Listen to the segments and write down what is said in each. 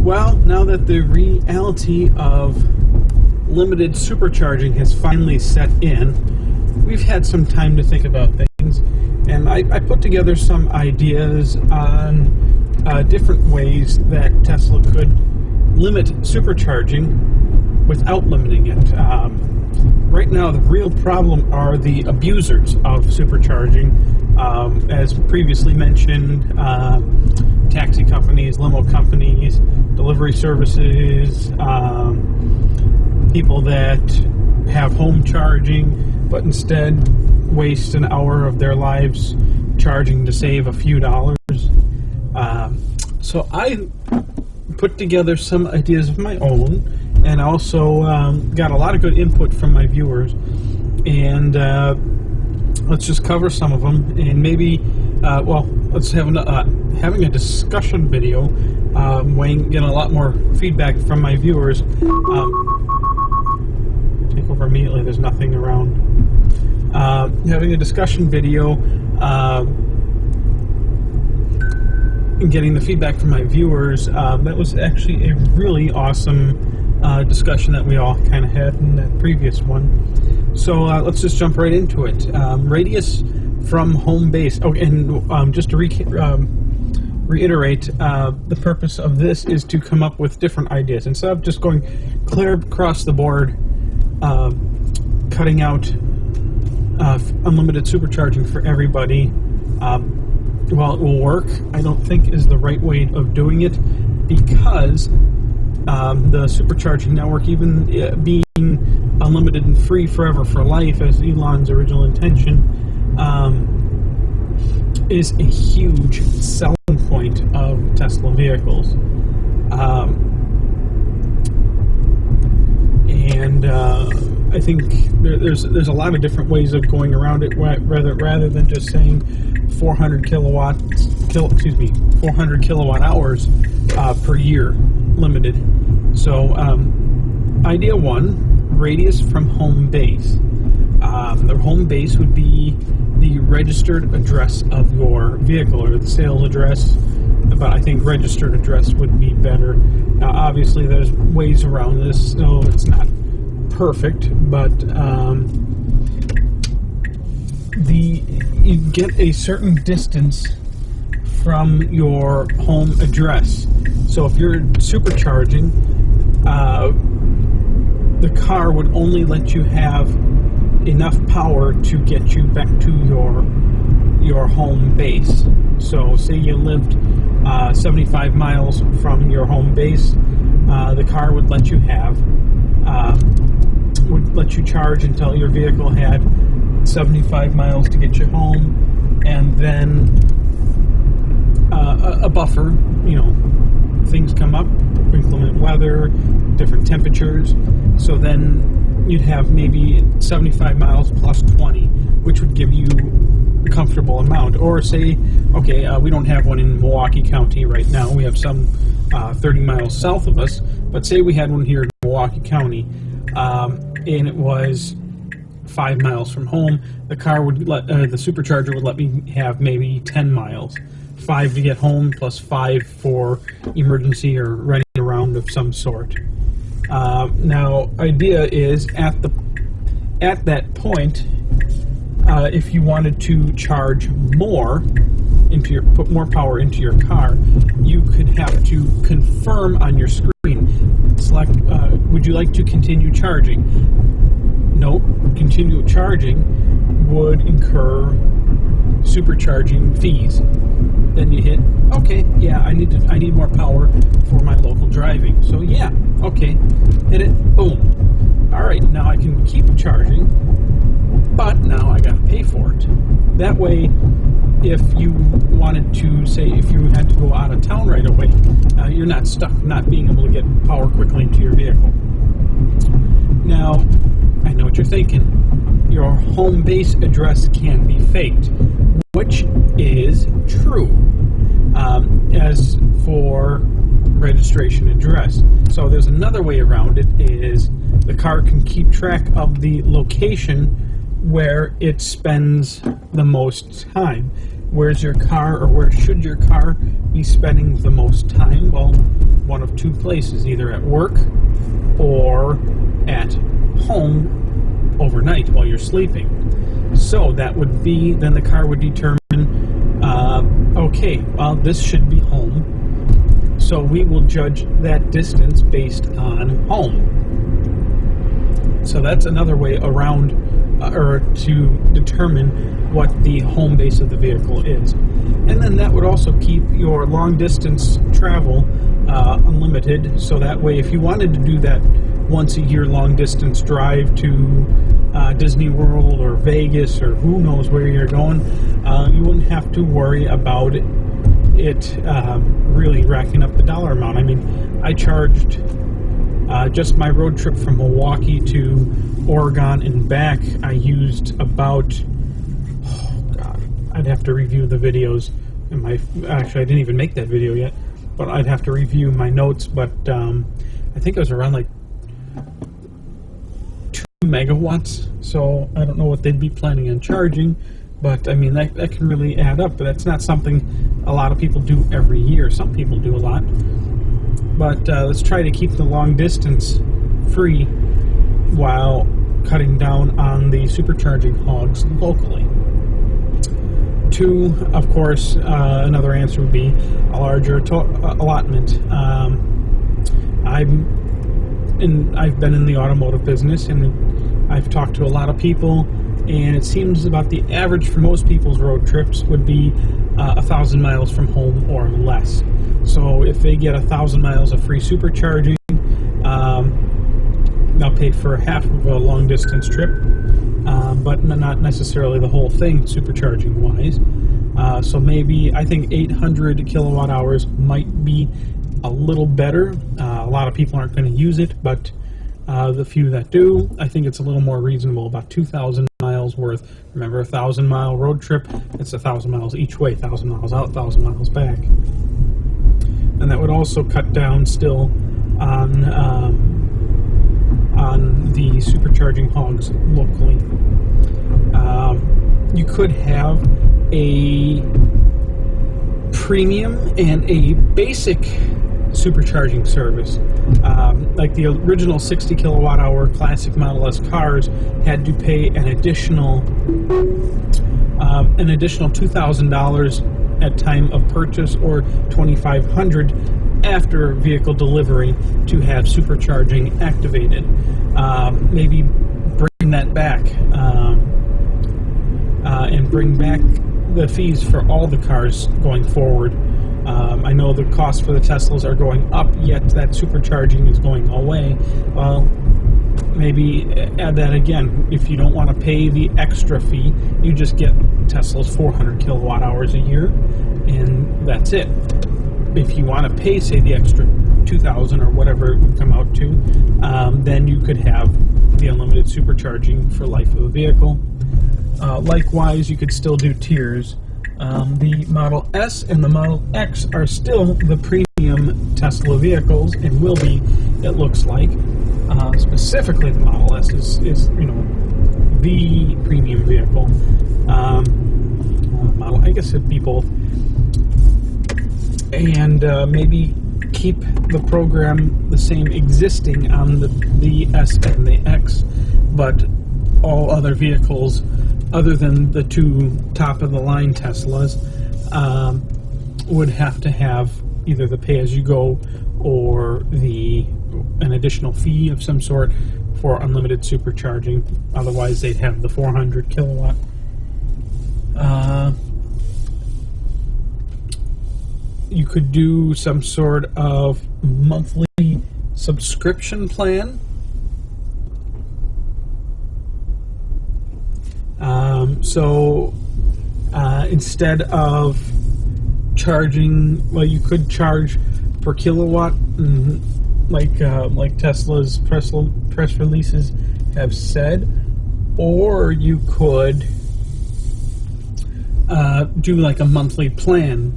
Well, now that the reality of limited supercharging has finally set in, we've had some time to think about things, and I put together some ideas on different ways that Tesla could limit supercharging without limiting it. Right now, the real problem are the abusers of supercharging. As previously mentioned, taxi companies, limo companies, delivery services, people that have home charging, but instead waste an hour of their lives charging to save a few dollars. So I put together some ideas of my own, and also got a lot of good input from my viewers, and let's just cover some of them, and maybe let's have having a discussion video, getting a lot more feedback from my viewers. Take over immediately, there's nothing around. Having a discussion video and getting the feedback from my viewers, that was actually a really awesome discussion that we all kind of had in that previous one. So let's just jump right into it. Radius from home base. Oh, and just to reiterate, the purpose of this is to come up with different ideas. Instead of just going clear across the board, cutting out unlimited supercharging for everybody, while it will work, I don't think is the right way of doing it, because the Supercharging Network, even being unlimited and free forever for life, as Elon's original intention, is a huge selling point of Tesla vehicles. And I think there's a lot of different ways of going around it, rather than just saying 400 kilowatt hours per year limited. So idea one, radius from home base. The home base would be the registered address of your vehicle, or the sales address, but I think registered address would be better. Now, obviously there's ways around this, so it's not perfect, but you get a certain distance from your home address. So if you're supercharging, the car would only let you have enough power to get you back to your home base. So say you lived 75 miles from your home base, the car would let you charge until your vehicle had 75 miles to get you home, and then a buffer, things come up, inclement weather, different temperatures, so then you'd have maybe 75 miles plus 20, which would give you a comfortable amount. Or say, okay, we don't have one in Milwaukee County right now, we have some 30 miles south of us, but say we had one here in Milwaukee County, and it was 5 miles from home, the supercharger would let me have maybe 10 miles. 5 to get home, plus 5 for emergency or running around of some sort. Now, idea is at that point, if you wanted to charge more put more power into your car, you could have to confirm on your screen. Select, would you like to continue charging? Nope. Continue charging would incur supercharging fees. Then you hit, okay, yeah, I need more power for my local driving. So yeah, okay, hit it, boom. All right, now I can keep charging, but now I gotta pay for it. That way, if you wanted to, say, if you had to go out of town right away, you're not stuck not being able to get power quickly into your vehicle. Now, I know what you're thinking. Your home base address can be faked, which is true. As for registration address. So there's another way around it, is the car can keep track of the location where it spends the most time. where's your car, or where should your car be spending the most time? Well, one of two places, either at work or at home overnight while you're sleeping. So that would be, then the car would determine, okay, well, this should be home. So we will judge that distance based on home. So that's another way around, or to determine what the home base of the vehicle is. And then that would also keep your long distance travel unlimited. So that way, if you wanted to do that once a year long distance drive to Disney World or Vegas or who knows where you're going, you wouldn't have to worry about it really racking up the dollar amount. I mean, I charged just my road trip from Milwaukee to Oregon and back, I used about, oh God, I'd have to review the videos. Actually, I didn't even make that video yet, but I'd have to review my notes, but I think it was around like 2 megawatts, so I don't know what they'd be planning on charging, but I mean, that can really add up, but that's not something a lot of people do every year. Some people do a lot, but let's try to keep the long distance free while cutting down on the supercharging hogs locally. 2, of course, another answer would be a larger allotment. I've been in the automotive business, and I've talked to a lot of people, and it seems about the average for most people's road trips would be 1,000 miles from home or less. So if they get 1,000 miles of free supercharging, they'll pay for half of a long distance trip, but not necessarily the whole thing supercharging wise. So maybe, I think 800 kilowatt hours might be a little better. A lot of people aren't going to use it, but the few that do, I think it's a little more reasonable, about 2,000 miles worth. Remember, 1,000 mile road trip, it's 1,000 miles each way, 1,000 miles out, 1,000 miles back. And that would also cut down still on the supercharging hogs locally. You could have a premium and a basic supercharging service. Like the original 60 kilowatt hour classic Model S cars had to pay an additional $2,000 at time of purchase, or $2,500 after vehicle delivery to have supercharging activated. Maybe bring that back and bring back the fees for all the cars going forward. I know the costs for the Teslas are going up, yet that supercharging is going away. Well, maybe add that again. If you don't want to pay the extra fee, you just get Tesla's 400 kilowatt hours a year, and that's it. If you want to pay, say, the extra 2,000 or whatever it would come out to, then you could have the unlimited supercharging for life of the vehicle. Likewise, you could still do tiers. The Model S and the Model X are still the premium Tesla vehicles, and will be, it looks like. Specifically, the Model S is the premium vehicle. I guess it'd be both. And maybe keep the program the same existing on the S and the X, but all other vehicles other than the 2 top-of-the-line Teslas would have to have either the pay-as-you-go or an additional fee of some sort for unlimited supercharging. Otherwise, they'd have the 400 kilowatt. You could do some sort of monthly subscription plan. Instead of charging, well, you could charge per kilowatt, like Tesla's press releases have said, or you could do like a monthly plan,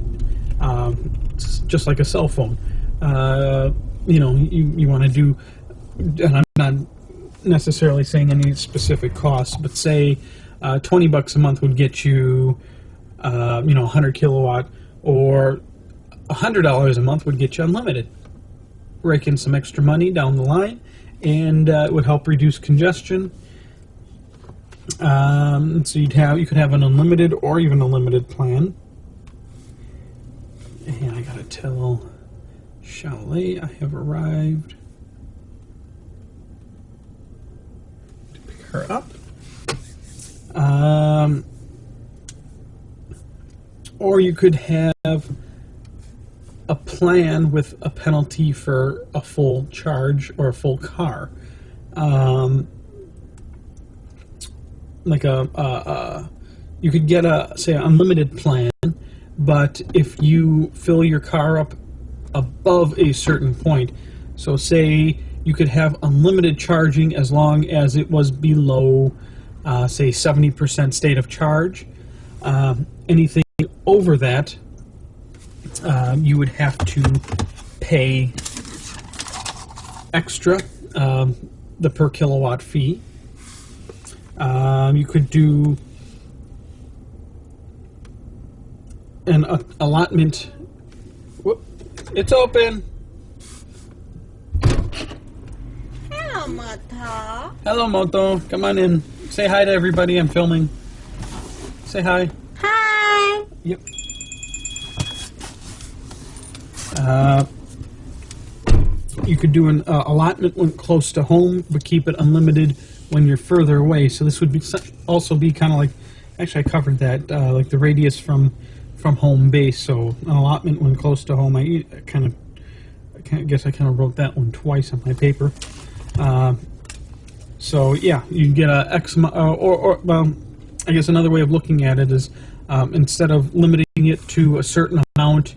just like a cell phone. You want to do, and I'm not necessarily saying any specific costs, but say $20 a month would get you 100 kilowatt, or $100 a month would get you unlimited. Rake in some extra money down the line, and it would help reduce congestion. So you could have an unlimited or even a limited plan. And I gotta tell Chalet I have arrived to pick her up. Or you could have a plan with a penalty for a full charge or a full car. You could get say an unlimited plan, but if you fill your car up above a certain point, so say you could have unlimited charging as long as it was below say 70% state of charge. Anything over that, you would have to pay extra, the per kilowatt fee. You could do an allotment. Whoop, it's open. Hello, Moto. Hello, Moto. Come on in. Say hi to everybody. I'm filming. Say hi. Hi. Yep. You could do an allotment when close to home, but keep it unlimited when you're further away. So this would be also be kind of like, actually I covered that, like the radius from home base. So an allotment when close to home. I guess I kind of wrote that one twice on my paper. So yeah, you get a X well, I guess another way of looking at it is instead of limiting it to a certain amount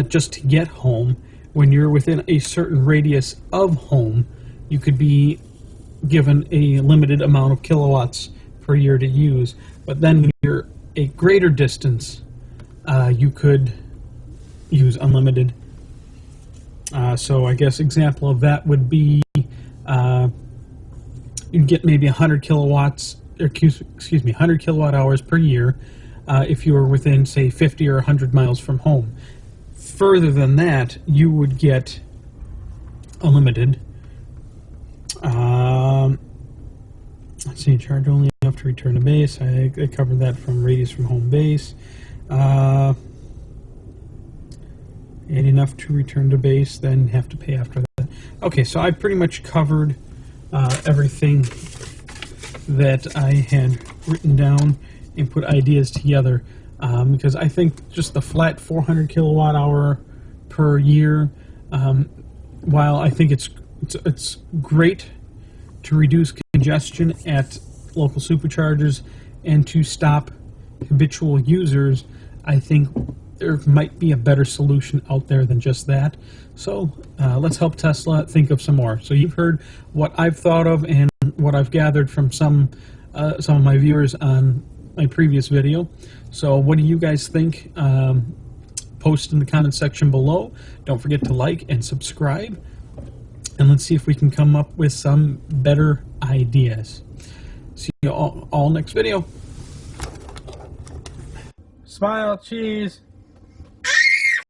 just to get home, when you're within a certain radius of home, you could be given a limited amount of kilowatts per year to use. But then when you're a greater distance, you could use unlimited. So I guess example of that would be you'd get maybe 100 kilowatts, or excuse me, 100 kilowatt hours per year if you were within, say, 50 or 100 miles from home. Further than that, you would get unlimited. Let's see, charge only enough to return to base. I covered that from radius from home base. And enough to return to base, then have to pay after that. Okay, so I pretty much covered everything that I had written down and put ideas together. Because I think just the flat 400 kilowatt hour per year, while I think it's great to reduce congestion at local superchargers and to stop habitual users, I think there might be a better solution out there than just that. So let's help Tesla think of some more. So you've heard what I've thought of and what I've gathered from some of my viewers on my previous video. So what do you guys think? Post in the comment section below. Don't forget to like and subscribe. And let's see if we can come up with some better ideas. See you all next video. Smile, cheese.